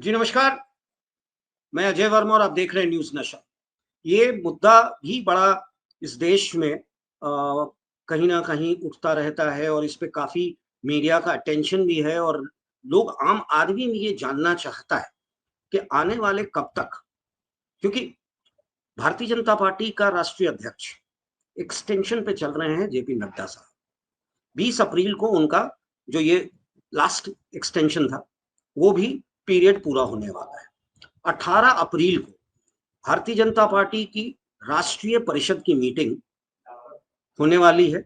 जी नमस्कार, मैं अजय वर्मा और आप देख रहे हैं न्यूज़ नशा। ये मुद्दा भी बड़ा इस देश में कहीं न कहीं उठता रहता है और इस पे काफ़ी मीडिया का अटेंशन भी है और लोग आम आदमी भी ये जानना चाहता है कि आने वाले कब तक, क्योंकि भारतीय जनता पार्टी का राष्ट्रीय अध्यक्ष एक्सटेंशन पे चल रहे हैं जेपी नड्डा साहब। 20 अप्रैल को उनका जो ये लास्ट एक्सटेंशन था, वो भी पीरियड पूरा होने वाला है। 18 अप्रैल को भारतीय जनता पार्टी की राष्ट्रीय परिषद की मीटिंग होने वाली है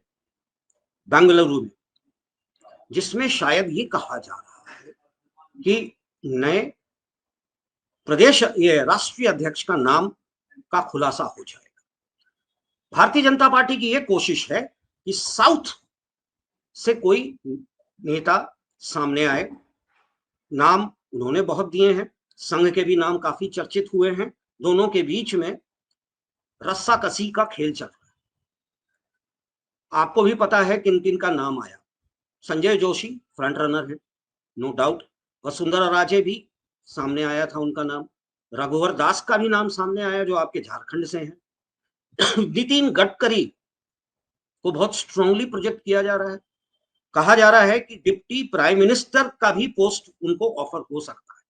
बेंगलुरु में, जिसमें शायद ये कहा जा रहा है कि नए प्रदेश ये राष्ट्रीय अध्यक्ष का नाम का खुलासा हो जाएगा। भारतीय जनता पार्टी की ये कोशिश है कि साउथ से कोई नेता सामने आए। नाम उन्होंने बहुत दिए हैं, संघ के भी नाम काफी चर्चित हुए हैं। दोनों के बीच में रस्साकसी का खेल चल रहा है। आपको भी पता है किन किन का नाम आया। संजय जोशी फ्रंट रनर है, नो डाउट। वसुंधरा राजे भी सामने आया था उनका नाम। रघुवर दास का भी नाम सामने आया जो आपके झारखंड से हैं। नितिन गडकरी को बहुत स्ट्रांगली प्रोजेक्ट किया जा रहा है। कहा जा रहा है कि डिप्टी प्राइम मिनिस्टर का भी पोस्ट उनको ऑफर हो सकता है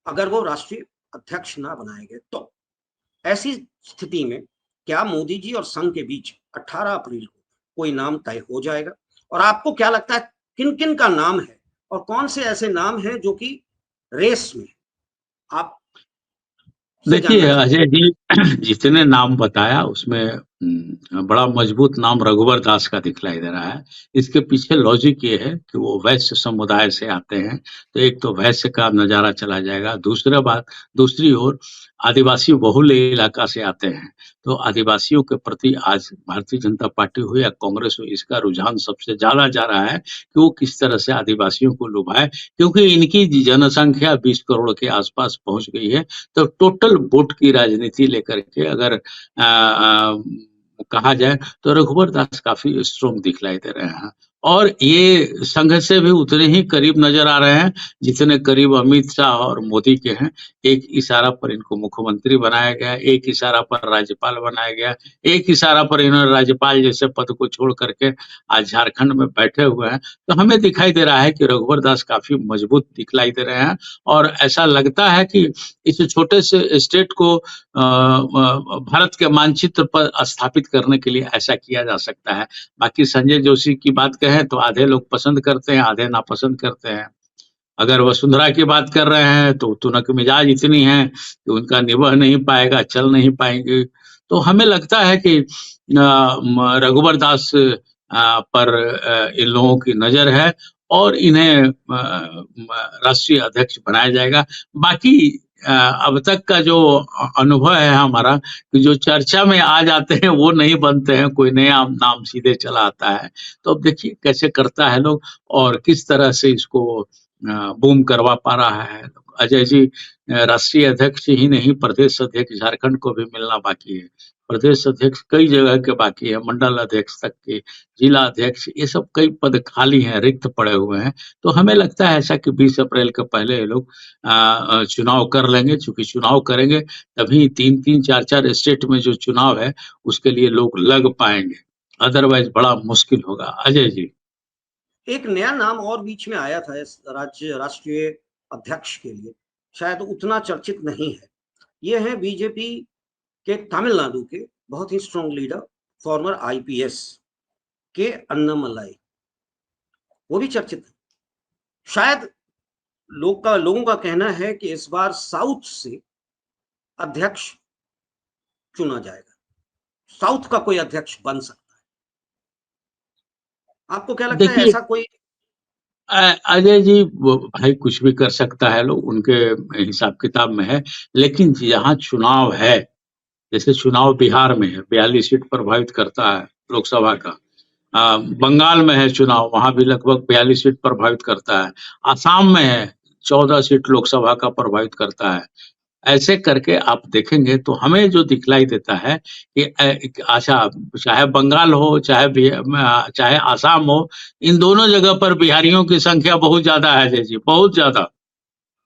अगर वो राष्ट्रीय अध्यक्ष ना बनाए गए तो। ऐसी स्थिति में क्या मोदी जी और संघ के बीच 18 अप्रैल को कोई नाम तय हो जाएगा? और आपको क्या लगता है किन किन का नाम है और कौन से ऐसे नाम हैं जो कि रेस में आप देखिए अजय जी, जितने नाम बताया उसमें बड़ा मजबूत नाम रघुवर दास का दिखलाई दे रहा है। इसके पीछे लॉजिक ये है कि वो वैश्य समुदाय से आते हैं, तो एक तो वैश्य का नज़ारा चला जाएगा। दूसरी ओर आदिवासी बहुल इलाका से आते हैं, तो आदिवासियों के प्रति आज भारतीय जनता पार्टी हो या कांग्रेस हो, इसका रुझान सबसे ज़्यादा जा रहा है कि वो किस तरह से आदिवासियों को लुभाए, क्योंकि इनकी जनसंख्या 20 करोड़ के आसपास पहुँच गई है। तो टोटल वोट की राजनीति लेकर के अगर कहा जाए तो रघुवर दास काफी स्ट्रॉन्ग दिखलाई दे रहे हैं और ये संघ से भी उतने ही करीब नजर आ रहे हैं जितने करीब अमित शाह और मोदी के हैं। एक इशारा पर इनको मुख्यमंत्री बनाया गया, एक इशारा पर राज्यपाल बनाया गया, एक इशारा पर इन्होंने राज्यपाल जैसे पद को छोड़ करके आज झारखंड में बैठे हुए हैं। तो हमें दिखाई दे रहा है कि रघुवर दास काफी मजबूत दिखलाई दे रहे हैं और ऐसा लगता है कि इस छोटे से स्टेट को भारत के मानचित्र पर स्थापित करने के लिए ऐसा किया जा सकता है। बाकी संजय जोशी की बात कहें तो आधे लोग पसंद करते हैं, आधे नापसंद करते हैं। अगर वसुंधरा की बात कर रहे हैं तो तुनक मिजाज इतनी है कि उनका निभा नहीं पाएगा, चल नहीं पाएंगे। तो हमें लगता है कि रघुवर दास पर इन लोगों की नजर है और इन्हें राष्ट्रीय अध्यक्ष बनाया जाएगा। बाकी अब तक का जो अनुभव है हमारा कि जो चर्चा में आ जाते हैं वो नहीं बनते हैं, कोई नया नाम सीधे चला आता है। तो अब देखिए कैसे करता है लोग और किस तरह से इसको बूम करवा पा रहा है। अजय जी, राष्ट्रीय अध्यक्ष ही नहीं प्रदेश अध्यक्ष झारखंड को भी मिलना बाकी है। प्रदेश अध्यक्ष कई जगह के बाकी है, मंडल अध्यक्ष तक के, जिला अध्यक्ष, ये सब कई पद खाली हैं, रिक्त पड़े हुए हैं। तो हमें लगता है ऐसा कि 20 अप्रैल के पहले ये लोग चुनाव कर लेंगे। चूंकि चुनाव करेंगे तभी 3-3, 4-4 स्टेट में जो चुनाव है उसके लिए लोग लग पाएंगे, अदरवाइज बड़ा मुश्किल होगा। अजय जी, एक नया नाम और बीच में आया था इस राष्ट्रीय अध्यक्ष के लिए, शायद उतना चर्चित नहीं है। ये है बीजेपी के तमिलनाडु के बहुत ही स्ट्रॉन्ग लीडर, फॉर्मर आईपीएस के अन्नामलाई। वो भी चर्चित है। शायद लोगों का कहना है कि इस बार साउथ से अध्यक्ष चुना जाएगा, साउथ का कोई अध्यक्ष बन सकता है। आपको क्या लगता है देखिए ऐसा कोई? अजय जी, भाई कुछ भी कर सकता है, लोग उनके हिसाब किताब में है। लेकिन जहाँ चुनाव है, जैसे चुनाव बिहार में है, 42 सीट प्रभावित करता है लोकसभा का। बंगाल में है चुनाव, वहां भी लगभग 42 सीट प्रभावित करता है। आसाम में है, 14 सीट लोकसभा का प्रभावित करता है। ऐसे करके आप देखेंगे तो हमें जो दिखलाई देता है कि अच्छा, चाहे बंगाल हो चाहे आसाम हो, इन दोनों जगह पर बिहारियों की संख्या बहुत ज्यादा है अजय जी, बहुत ज्यादा।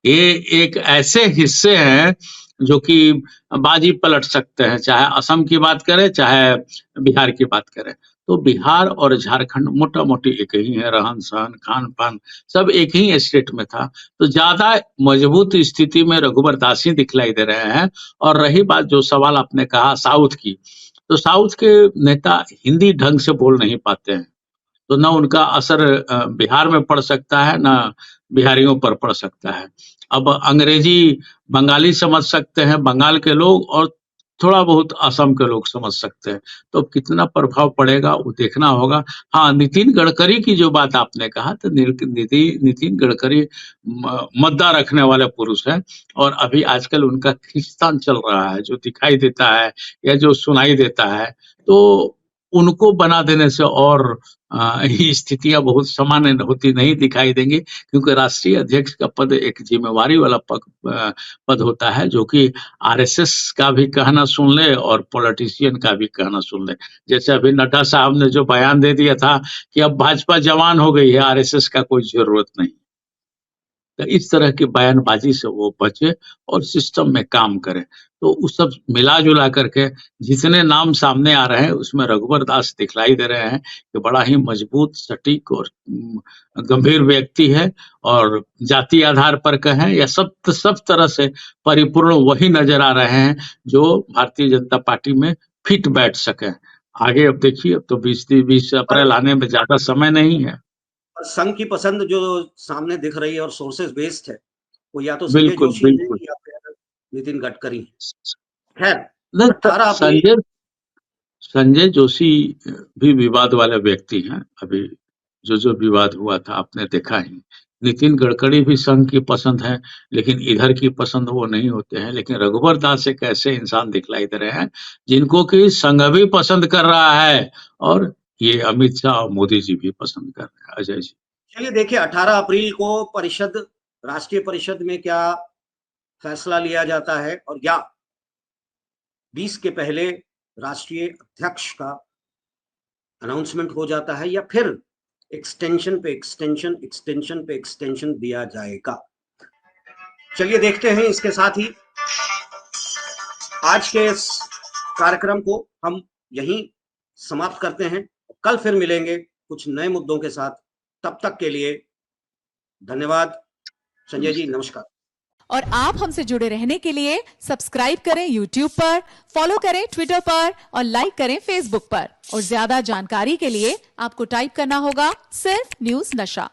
ये एक ऐसे हिस्से हैं जो कि बाजी पलट सकते हैं, चाहे असम की बात करें, चाहे बिहार की बात करें। तो बिहार और झारखंड मोटा-मोटी एक ही है, रहन-सहन, खान-पान सब एक ही स्टेट में था। तो ज़्यादा मजबूत स्थिति में रघुवर दास ही दिखलाई दे रहे हैं। और रही बात जो सवाल आपने कहा साउथ की, तो साउथ के नेता हिंदी ढंग से बोल नहीं पाते हैं। तो ना उनका असर बिहार में पड़ सकता है, ना बिहारियों पर पड़ सकता है। अब अंग्रेजी बंगाली समझ सकते हैं बंगाल के लोग, और थोड़ा बहुत असम के लोग समझ सकते हैं। तो कितना प्रभाव पड़ेगा वो देखना होगा। हाँ, नितिन गडकरी की जो बात आपने कहा, तो नितिन गडकरी मद्दा रखने वाले पुरुष हैं, और अभी आजकल उनका खींचतान चल रहा है, जो दिखाई देता है या जो सुनाई देता है। तो उनको बना देने से और ये स्थितियाँ बहुत सामान्य होती नहीं दिखाई देंगी, क्योंकि राष्ट्रीय अध्यक्ष का पद एक ज़िम्मेवारी वाला पद होता है, जो कि आरएसएस का भी कहना सुन ले और पॉलिटिशियन का भी कहना सुन ले। जैसे अभी नड्डा साहब ने जो बयान दे दिया था कि अब भाजपा जवान हो गई है, आरएसएस का कोई ज़रूरत नहीं। तो इस तरह की बयानबाजी से वो बचे और सिस्टम में काम करे। तो उस सब मिला-जुला करके जितने नाम सामने आ रहे हैं, उसमें रघुवर दास दिखलाई दे रहे हैं कि बड़ा ही मजबूत, सटीक और गंभीर व्यक्ति है, और जाति आधार पर कहें या सब तरह से परिपूर्ण वही नज़र आ रहे हैं, जो भारतीय जनता पार्टी में फिट बैठ सकें। आगे अब देखिए, अब तो 20 पर अप्रैल आने में ज़्यादा समय नहीं है। संघ की पसंद जो सामने दिख रही है और सोर्सेस बेस्ड है, वो या तो संजय बिल्कुल, जोशी हैं बिल्कुल। या फिर नितिन गडकरी हैं। खैर, नहीं, 18 अप्रैल संजय संजय जोशी भी विवाद वाले व्यक्ति हैं। अभी जो विवाद हुआ था आपने देखा ही। नितिन गडकरी भी संघ की पसंद है, लेकिन इधर की पसंद वो नहीं होते हैं। लेकिन रघुवर दास एक ऐसे इंसान दिखलाई दे रहे हैं, जिनको कि संघ भी पसंद कर रहा है, और ये अमित शाह और मोदी जी भी पसंद कर रहे हैं। अजय जी। चलिए देखिए 18 अप्रैल को राष्ट्रीय परिषद में क्या फैसला लिया जाता है, और या 20 के पहले राष्ट्रीय अध्यक्ष का अनाउंसमेंट हो जाता है, या फिर एक्सटेंशन पे एक्सटेंशन दिया जाएगा। चलिए देखते हैं। इसके साथ ही आज के इस कार्यक्रम को हम यहीं समाप्त करते हैं। कल फिर मिलेंगे कुछ नए मुद्दों के साथ। तब तक के लिए धन्यवाद। संजय जी, नमस्कार। और आप हमसे जुड़े रहने के लिए सब्सक्राइब करें YouTube पर, फॉलो करें Twitter पर और लाइक करें Facebook पर। और ज्यादा जानकारी के लिए आपको टाइप करना होगा सिर्फ न्यूज नशा।